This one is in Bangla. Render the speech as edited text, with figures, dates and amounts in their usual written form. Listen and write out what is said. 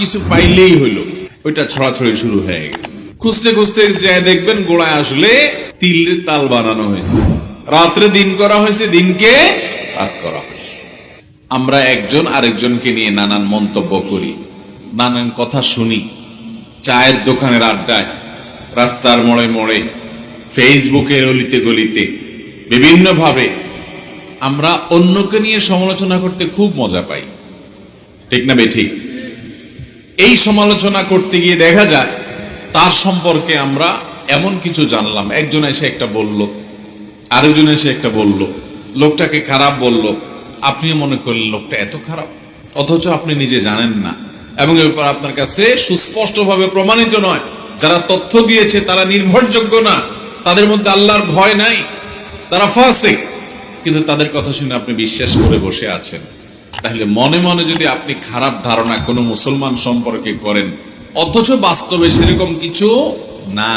কিছু পাইলেই হইলো, ওইটা ছড়াছড়ি শুরু হয়ে গেছে। খুঁজতে খুঁজতে যায় দেখবেন গোড়ায় আসলে তিলের তাল বানানো হয়েছে, রাত্রে দিন করা হয়েছে, দিনকে রাত করা হয়েছে। আমরা একজন আরেকজনকে নিয়ে নানান মন্তব্য করি, নানান কথা শুনি, চায়ের দোকানের আড্ডায়, রাস্তার মোড়ে মোড়ে, ফেসবুকের অলিতে গলিতে, বিভিন্ন ভাবে আমরা অন্যকে নিয়ে সমালোচনা করতে খুব মজা পাই, ঠিক না বেঠিক? এই সমালোচনা করতে গিয়ে দেখা যায় তার সম্পর্কে আমরা এমন কিছু জানলাম, একজন এসে একটা বলল, আরেকজন এসে একটা বলল, লোকটাকে খারাপ বলল, আপনিও মনে করলেন লোকটা এত খারাপ, অথচ আপনি নিজে জানেন না, এবং এরপর আপনার কাছে সুস্পষ্টভাবে প্রমাণিত নয়। যারা তথ্য দিয়েছে তারা নির্ভরযোগ্য না, তাদের মধ্যে আল্লাহর ভয় নাই, তারা ফাসিক, কিন্তু তাদের কথা শুনে আপনি বিশ্বাস করে বসে আছেন। তাহলে মনে মনে যদি আপনি খারাপ ধারণা কোনো মুসলমান সম্পর্কে করেন, অথচ বাস্তবে সেরকম কিছু না,